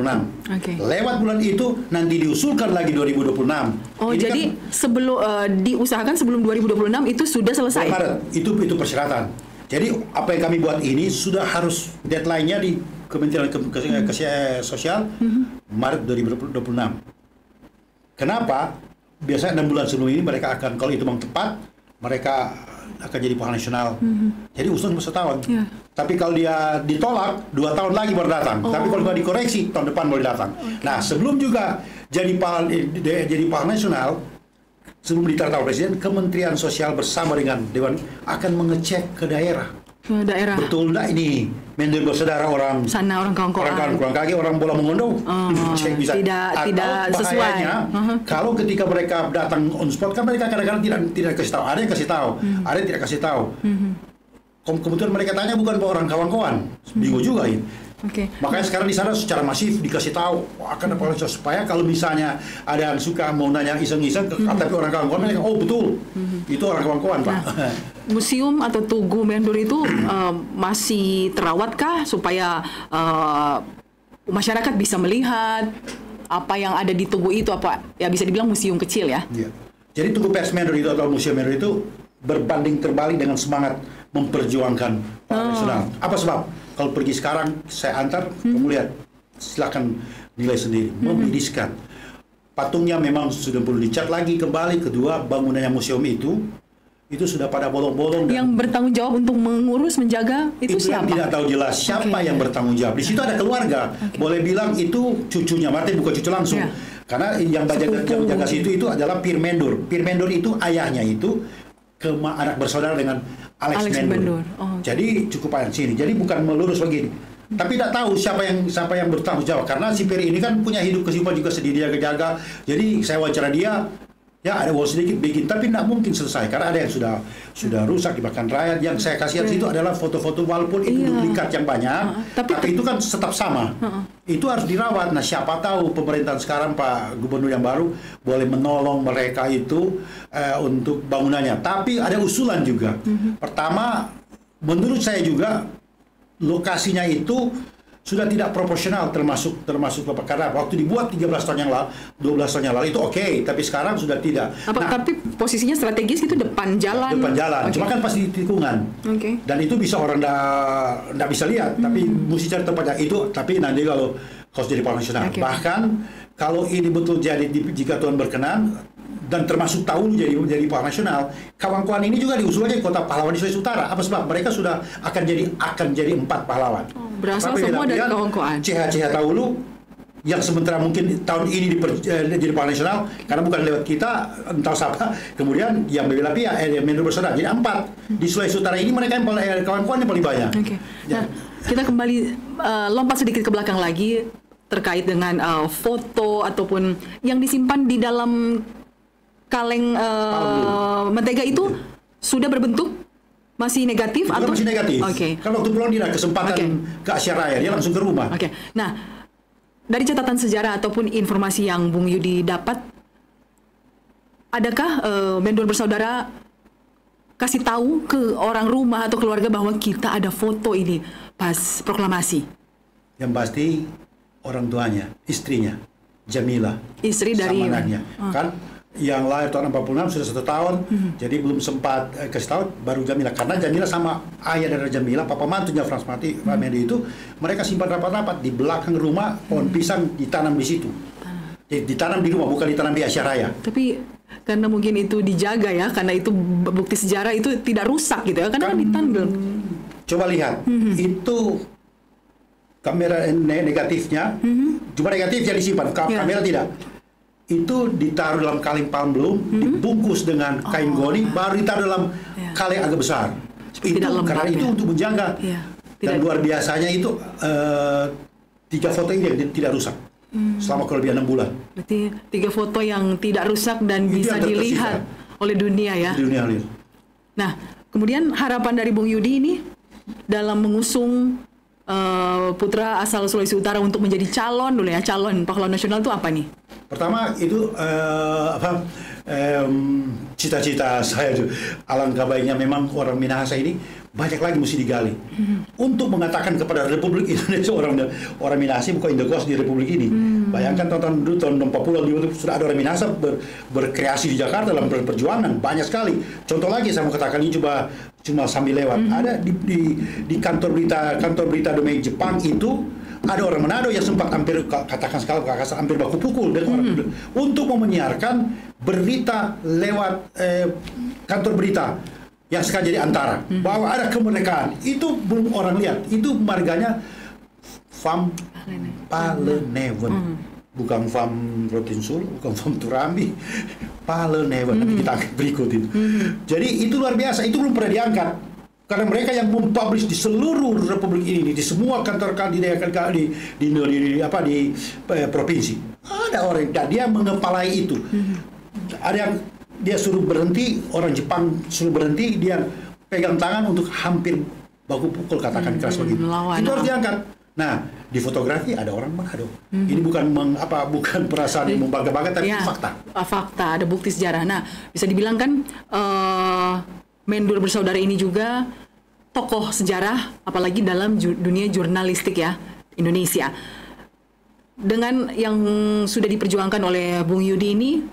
Lewat bulan itu nanti diusulkan lagi 2026. Ini jadi sebelum diusahakan sebelum 2026 itu sudah selesai. Maret itu persyaratan. Jadi apa yang kami buat ini sudah harus deadline-nya di Kementerian Sosial Maret 2026. Kenapa? Biasanya 6 bulan sebelum ini mereka akan, kalau itu memang tepat, mereka akan jadi pahlawan nasional. Jadi usulan cuma setahun. Yeah. Tapi kalau dia ditolak, 2 tahun lagi baru datang. Tapi kalau nggak dikoreksi, tahun depan baru datang. Nah, sebelum juga jadi pahlawan nasional, sebelum ditaruh presiden, Kementerian Sosial bersama dengan Dewan akan mengecek ke daerah. Daerah. Betul enggak ini menjadi bersaudara orang Sana orang Kawan-Kawan. orang kurang kaki, orang bola mengondo. Cek bisa. Tidak sesuai. Bahayanya, kalau ketika mereka datang on spot, kan mereka kadang-kadang tidak kasih tahu. Ada yang kasih tahu, ada yang tidak kasih tahu. Kemudian mereka tanya bukan ke orang kawan-kawan, bingung juga ini. Makanya sekarang di sana secara masif dikasih tahu akan apa supaya kalau misalnya ada yang suka mau nanya iseng-iseng, tapi orang kawan-kawan mereka betul itu orang kawan-kawan Pak. Museum atau Tugu Mendur itu masih terawatkah supaya masyarakat bisa melihat apa yang ada di Tugu itu, apa ya bisa dibilang museum kecil ya? Iya. Jadi Tugu PS Mendur itu atau Museum Mendur itu berbanding terbalik dengan semangat memperjuangkan pahlawan nasional. Apa sebab? Kalau pergi sekarang saya antar, kamu lihat, silakan nilai sendiri, memediskan. Patungnya memang sudah perlu dicat lagi kembali. Kedua, bangunannya museum itu sudah pada bolong-bolong. Yang bertanggung jawab untuk mengurus, menjaga itu siapa? Tidak tahu jelas siapa yang bertanggung jawab. Di situ ada keluarga. Boleh bilang itu cucunya, berarti bukan cucu langsung. Karena yang menjaga situ itu adalah Pir Mendur. Pir Mendur itu ayahnya itu anak bersaudara dengan Alex Mendur. Jadi cukup ayat sini. Jadi bukan melurus begini. Tapi tidak tahu siapa yang bertanggung jawab. Karena si Pir ini kan punya hidup kehidupan juga sedih, dia jaga. Jadi saya wawancara dia, ya ada uang sedikit bikin, tapi tidak mungkin selesai karena ada yang sudah rusak dibakar rakyat. Yang saya kasih lihat itu adalah foto-foto walaupun itu duplikat yang banyak, tapi itu kan tetap sama. Itu harus dirawat. Nah, siapa tahu pemerintahan sekarang Pak Gubernur yang baru boleh menolong mereka itu untuk bangunannya. Tapi ada usulan juga. Pertama, menurut saya juga lokasinya itu sudah tidak proporsional termasuk karena waktu dibuat 13 tahun yang lalu, 12 tahun yang lalu itu oke, tapi sekarang sudah tidak. Tapi posisinya strategis itu depan jalan. Depan jalan, cuma kan pasti di tikungan. Dan itu bisa orang nggak bisa lihat, tapi mesti cari tempatnya itu. Tapi nanti kalau jadi pahlawan nasional, bahkan kalau ini betul jadi jika Tuhan berkenan dan termasuk tahun jadi pahlawan nasional, kawan-kawan ini juga diusulkan kota pahlawan di Sulawesi Utara. Apa sebab mereka sudah akan jadi 4 pahlawan. Berasal semua dari kawan-kawan. CH Taulu yang sementara mungkin tahun ini jadi pahlawan nasional karena bukan lewat kita, entah siapa. Kemudian yang membela pihak Mendur bersaudara jadi 4 di Sulawesi Utara ini mereka yang kawan-kawan yang paling banyak. Nah, kita kembali lompat sedikit ke belakang lagi terkait dengan foto ataupun yang disimpan di dalam kaleng mentega itu sudah berbentuk masih negatif atau masih negatif? Kalau waktu pulang dia ada kesempatan ke Asia Raya, dia langsung ke rumah. Nah, dari catatan sejarah ataupun informasi yang Bung Yudi dapat, adakah Mendur bersaudara kasih tahu ke orang rumah atau keluarga bahwa kita ada foto ini pas proklamasi? Yang pasti orang tuanya, istrinya, Jamila. Istri dari anaknya. Kan yang lahir tahun 46 sudah 1 tahun, jadi belum sempat kasih tahu, baru Jamila. Karena Jamila sama ayah dari Jamila, papa mantunya Frans Mati, Ramedi itu, mereka simpan rapat-rapat di belakang rumah, pohon pisang ditanam di situ. Jadi ditanam di rumah, bukan ditanam di Asia Raya. Tapi karena mungkin itu dijaga ya, karena itu bukti sejarah itu tidak rusak gitu ya, karena kan ditanggel. Coba lihat, itu kamera negatifnya, cuma negatifnya disimpan, kamera tidak. Itu ditaruh dalam kaleng palm bloom, dibungkus dengan kain goni, baru ditaruh dalam kaleng agak besar. Itu karena itu untuk menjaga. Dan luar biasanya itu 3 foto ini yang tidak rusak selama kurang lebih 6 bulan. Berarti 3 foto yang tidak rusak dan itu bisa dilihat oleh dunia ya. Dunia. Nah, kemudian harapan dari Bung Yudi ini dalam mengusung putra asal Sulawesi Utara untuk menjadi calon pahlawan nasional itu apa nih? Pertama itu cita-cita saya itu alangkah baiknya memang orang Minahasa ini banyak lagi mesti digali untuk mengatakan kepada Republik Indonesia orang Minahasa bukan indokos di Republik ini. Bayangkan tahun 40 sudah ada orang Minahasa berkreasi di Jakarta dalam perjuangan banyak sekali. Contoh lagi saya mau katakan ini cuma sambil lewat ada di kantor berita domain Jepang itu ada orang Manado yang sempat hampir katakan sekali kasar hampir baku pukul dengan orang untuk mau menyiarkan berita lewat kantor berita yang sekarang jadi Antara bahwa ada kemerdekaan. Itu belum orang lihat. Itu marganya Fam Paleneven. Bukan Fam Rotinsul, bukan Fam Turambi, Paleneven. Nanti kita angkat berikut itu. Jadi itu luar biasa. Itu belum pernah diangkat. Karena mereka yang mempublish di seluruh Republik ini, di semua kantor di provinsi, ada orang dan dia mengepalai itu. Ada yang dia suruh berhenti, orang Jepang suruh berhenti, dia pegang tangan untuk hampir baku pukul, katakan keras begitu. Itu harus diangkat. Nah, di fotografi ada orang Manado. Ini bukan bukan perasaan yang membangga-bangga, tapi fakta. Fakta, ada bukti sejarah. Nah, bisa dibilang kan Mendur Bersaudara ini juga tokoh sejarah, apalagi dalam dunia jurnalistik ya, Indonesia. Dengan yang sudah diperjuangkan oleh Bung Yudi ini,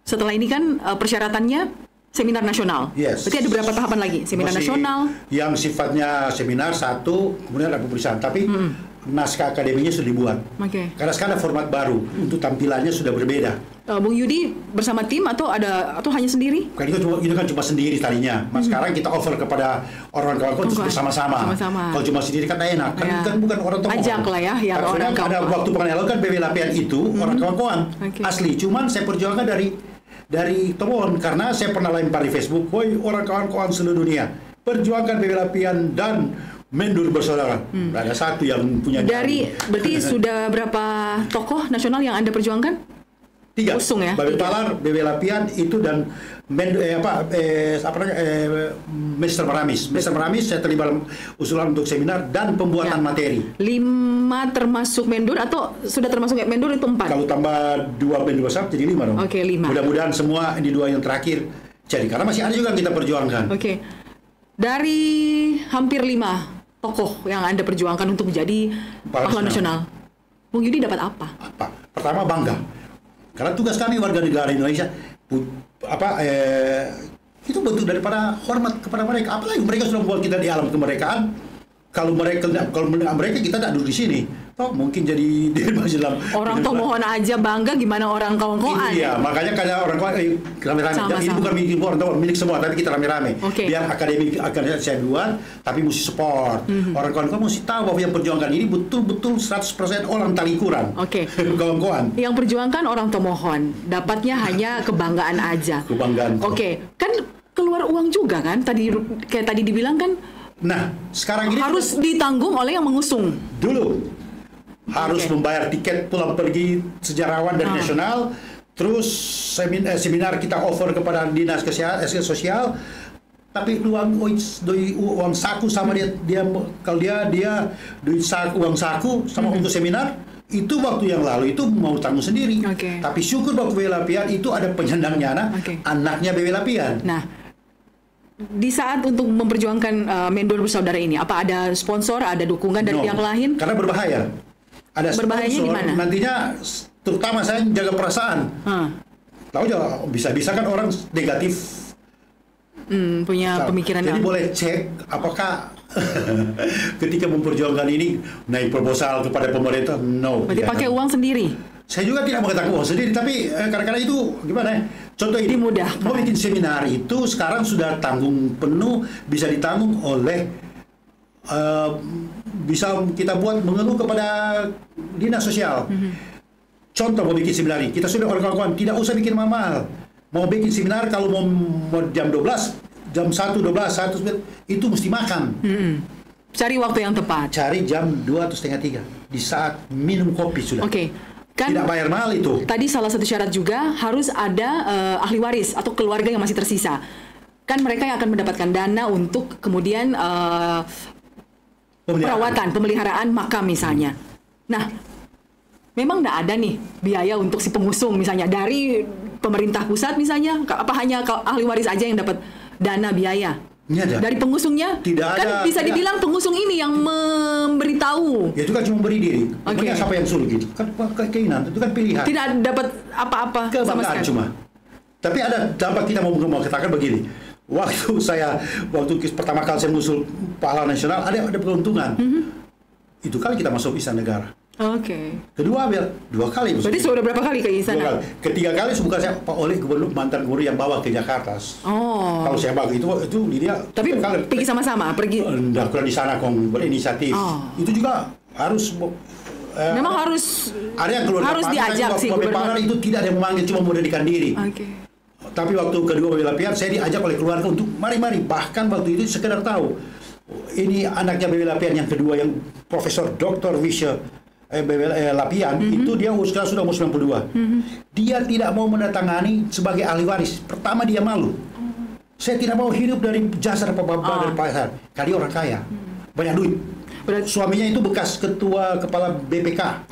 setelah ini kan persyaratannya seminar nasional. Yes. Berarti ada berapa tahapan lagi? Seminar nasional? Yang sifatnya seminar satu, kemudian ada pemeriksaan. Tapi naskah akademinya sudah dibuat. Karena sekarang ada format baru, untuk tampilannya sudah berbeda. Bung Yudi bersama tim atau hanya sendiri? Kan itu kan cuma sendiri tadinya. Sekarang kita offer kepada orang kawan-kawan bersama-sama. Kalau cuma sendiri kan enak. Kan bukan orang tokoh. Ajak lah ya, yang orang kawan. Ada waktu pengenalan kan BW Lapian itu orang kawan-kawan asli. Cuman saya perjuangkan dari Tomohon karena saya pernah lempar di Facebook, woi orang kawan-kawan seluruh dunia, perjuangkan BW Lapian dan Mendur Bersaudara. Ada satu yang punya. Berarti sudah berapa tokoh nasional yang Anda perjuangkan? 3. Usung ya. Babe Palar, BW Lapian itu dan Mr. Maramis. Mr. Maramis saya terlibat usulan untuk seminar dan pembuatan materi. 5 termasuk Mendur atau sudah termasuk Mendur itu 4? Kalau tambah 2 Mendur besar jadi 5 dong. Oke, 5. Mudah-mudahan semua di 2 yang terakhir jadi, karena masih ada juga yang kita perjuangkan. Oke. Dari hampir 5 tokoh yang Anda perjuangkan untuk menjadi pahlawan nasional, Bung Yudi dapat apa? Pertama, bangga. Karena tugas kami warga negara Indonesia itu bentuk daripada hormat kepada mereka. Apalagi mereka sudah membuat kita di alam kemerdekaan. Kalau mereka kita tidak duduk di sini. Mungkin jadi dalam orang Tomohon aja bangga, gimana orang kawan-kawan? Iya, makanya kayak orang kawan rame-rame. Ini bukan milik orang Tomohon, milik semua, tapi kita rame-rame. Biar akademi saya duluan, tapi mesti support. Orang kawan-kawan mesti tahu bahwa yang perjuangkan ini betul-betul 100% orang Talikuran. Kawan-kawan. Yang perjuangkan orang Tomohon, dapatnya hanya kebanggaan aja. Kebanggaan. Kan keluar uang juga kan? Kayak tadi dibilang kan. Nah, sekarang ini harus ditanggung oleh yang mengusung. Dulu harus membayar tiket pulang pergi sejarawan dari nasional, terus seminar kita offer kepada dinas kesehatan sosial, tapi uang saku sama dia kalau dia duit saku, uang saku sama untuk seminar itu waktu yang lalu itu mau tanggung sendiri. Tapi syukur bahwa BW Lapian itu ada penyandangnya anaknya BW Lapian. Nah, di saat untuk memperjuangkan Mendur Bersaudara ini, apa ada sponsor, ada dukungan dari pihak lain? Karena berbahaya. Ada berbahayanya di mana? Nantinya, terutama saya jaga perasaan. Tahu aja, bisa-bisa kan orang negatif. Punya pemikiran. Jadi boleh cek apakah ketika memperjuangkan ini naik proposal kepada pemerintah. No. Berarti pakai uang sendiri? Saya juga tidak mengatakan uang sendiri, tapi kadang-kadang itu gimana ya? Contoh ini, mau bikin seminar itu sekarang sudah tanggung penuh, bisa ditanggung oleh bisa kita buat mengeluh kepada dinas sosial. Contoh mau bikin seminar ini, kita sudah orang-orang tidak usah bikin mahal. Mau bikin seminar kalau mau jam 12, jam 1, 12, 1 itu mesti makan. Cari waktu yang tepat. Cari jam 2 atau setengah 3 di saat minum kopi sudah. Kan tidak bayar mahal itu. Tadi salah satu syarat juga harus ada ahli waris atau keluarga yang masih tersisa. Kan mereka yang akan mendapatkan dana untuk kemudian pemeliharaan makam misalnya. Nah, memang tidak ada nih biaya untuk si pengusung misalnya dari pemerintah pusat misalnya. Apa hanya ahli waris aja yang dapat dana biaya? Dari pengusungnya? Tidak kan ada. Bisa dibilang pengusung ini yang memberitahu. Ya itu kan cuma beri diri. Siapa yang suruh gitu? Kan keinginan, itu kan pilihan. Tidak dapat apa-apa sama sekali. Cuma. Tapi ada dampak. Kita mau katakan begini. Waktu pertama kali saya mengusul pahlawan nasional ada keuntungan. itu kali kita masuk Istana Negara. Oke. Kedua, 2 kali. Berarti sudah berapa kali ke 2 istana? kali. Ketiga kali bukan saya oleh gubernur mantan gubernur yang bawa ke Jakarta. Oh. Kalau saya bawa itu dia. Tapi pergi sama-sama, pergi. Nggak kurang di sana kong berinisiatif. Itu juga harus. Memang harus. Ada yang keluar. Harus diajak sih gubernur. Itu tidak ada yang memanggil, cuma memudahkan diri. Oke. Tapi waktu kedua bela pian saya diajak oleh keluarga untuk mari-mari. Bahkan waktu itu sekedar tahu ini anaknya bela pian yang kedua yang Profesor Dr. Wisha Lapian, itu dia usia sudah umur 92. Dia tidak mau menandatangani sebagai ahli waris. Pertama dia malu. Saya tidak mau hidup dari jasa dari pasar. Karena dia orang kaya, banyak duit. Suaminya itu bekas ketua kepala BPK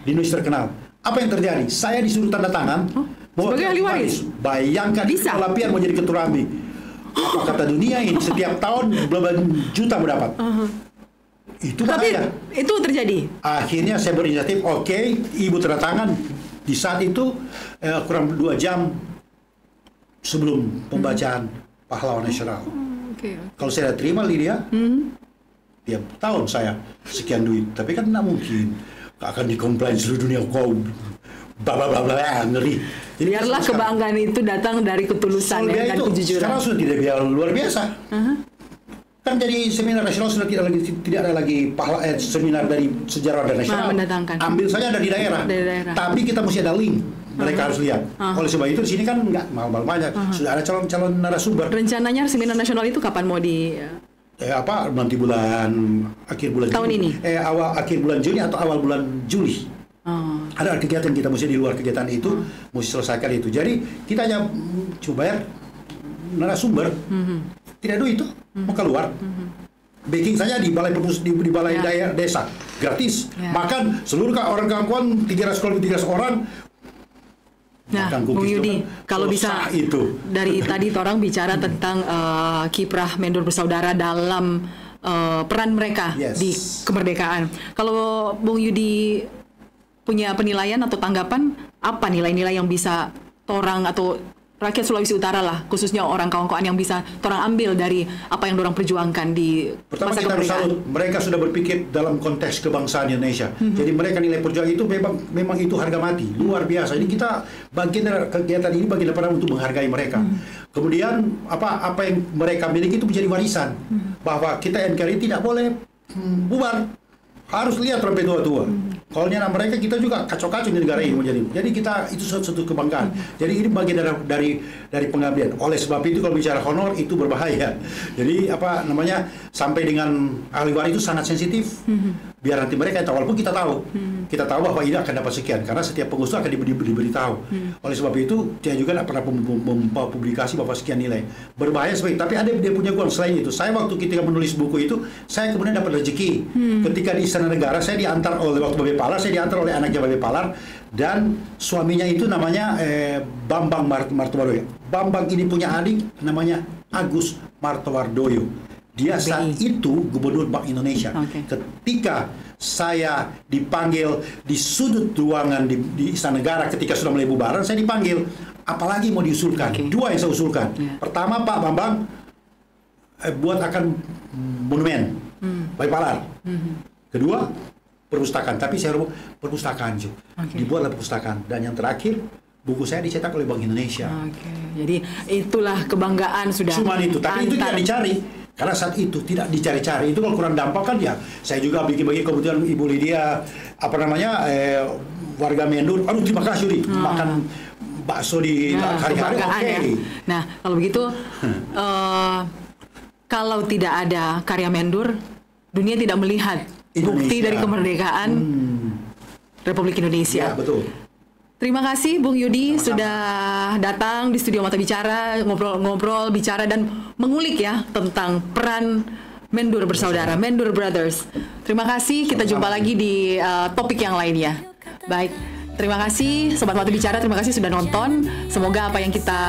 di Indonesia terkenal. Apa yang terjadi? Saya disuruh tanda tangan sebagai ahli waris. Bayangkan Lapian mau jadi ketua AMBI. Apa kata dunia ini setiap tahun berapa juta mendapat. Itu bahaya. Tapi itu terjadi. Akhirnya saya berinisiatif, oke, ibu tanda tangan. Di saat itu kurang 2 jam sebelum pembacaan pahlawan nasional. Kalau saya terima Lydia, tiap tahun saya sekian duit. Tapi kan tidak mungkin akan dikomplain seluruh dunia kau ngeri. Jadi biarlah kebanggaan itu datang dari ketulusan dan kejujuran. Sekarang sudah tidak luar biasa. Kan jadi seminar nasional sudah tidak ada lagi seminar dari sejarawan nasional. Ambil saja dari daerah. Tapi kita mesti ada link. Mereka harus lihat. Oleh sebab itu di sini kan nggak mahal banyak. Sudah ada calon narasumber. Rencananya seminar nasional itu kapan mau di? Nanti akhir bulan tahun Juni. ini. Akhir bulan Juni atau awal bulan Juli. Ada kegiatan kita mesti di luar kegiatan itu mesti selesaikan itu. Jadi kita hanya coba narasumber. Tidak duit itu mau keluar. Baking saja di balai daerah desa gratis. Makan seluruh orang kampung 300 orang. Nah, Bung Yudi, kalau bisa itu. Dari tadi orang bicara tentang kiprah Mendur Bersaudara dalam peran mereka di kemerdekaan. Kalau Bung Yudi punya penilaian atau tanggapan, apa nilai-nilai yang bisa orang atau rakyat Sulawesi Utara lah, khususnya orang kawan-kawan yang bisa orang ambil dari apa yang orang perjuangkan di pertama masa kita harus kemerdekaan. Mereka sudah berpikir dalam konteks kebangsaan Indonesia. Jadi mereka nilai perjuangan itu memang itu harga mati, luar biasa. Jadi kita bagian dari kegiatan ini bagian dari untuk menghargai mereka. Kemudian apa yang mereka miliki itu menjadi warisan. Bahwa kita NKRI tidak boleh bubar. Harus lihat sampai tua-tua. Kalau nyana mereka kita juga kacau-kacau di negara ini menjadi. Jadi kita itu suatu kebanggaan. Jadi ini bagian dari pengabdian. Oleh sebab itu kalau bicara honor itu berbahaya. Jadi sampai dengan ahli waris itu sangat sensitif. Biar nanti mereka tahu, walaupun kita tahu. Kita tahu bahwa ini akan dapat sekian karena setiap pengusul akan diberitahu. Oleh sebab itu dia juga tidak pernah mempublikasi bahwa sekian nilai. Berbahaya sebaik. Tapi ada dia punya uang selain itu. Saya waktu ketika menulis buku itu, saya kemudian dapat rezeki. Ketika di Istana Negara saya diantar oleh waktu Babe Palar, saya diantar oleh anaknya Babe Palar dan suaminya itu namanya Bambang Martowardoyo. Bambang ini punya adik namanya Agus Martowardoyo. Dia saat itu Gubernur Bank Indonesia. Ketika saya dipanggil di sudut ruangan di Istana Negara ketika sudah mulai bubaran, saya dipanggil. Apalagi mau diusulkan? Dua yang saya usulkan. Pertama, Pak Bambang buat akan monumen Babe Palar. Kedua, perpustakaan. Tapi saya perpustakaan juga. Dibuatlah perpustakaan. Dan yang terakhir, buku saya dicetak oleh Bank Indonesia. Jadi itulah kebanggaan sudah. Cuma itu. Tapi itu tidak dicari. Karena saat itu tidak dicari-cari. Itu kalau kurang dampak kan ya. Saya juga bikin kebetulan Ibu Lydia warga Mendur. Aduh terima kasih Udi. Makan bakso di hari-hari. Ya. Nah kalau begitu kalau tidak ada karya Mendur, dunia tidak melihat bukti dari kemerdekaan Republik Indonesia. Ya, betul. Terima kasih Bung Yudi sudah datang di studio Mata Bicara, ngobrol-ngobrol, bicara dan mengulik ya tentang peran Mendur Bersaudara, Mendur Brothers. Terima kasih, kita jumpa lagi di topik yang lainnya. Baik, terima kasih Sobat Mata Bicara, terima kasih sudah nonton. Semoga apa yang kita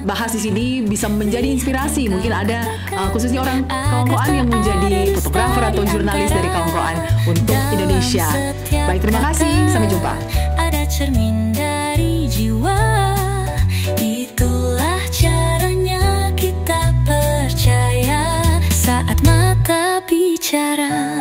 bahas di sini bisa menjadi inspirasi. Mungkin ada khususnya orang kawan-kawan yang menjadi fotografer atau jurnalis dari kawan-kawan untuk Indonesia. Baik, terima kasih, sampai jumpa. Ada cermin dari jiwa, itulah caranya kita percaya saat mata bicara.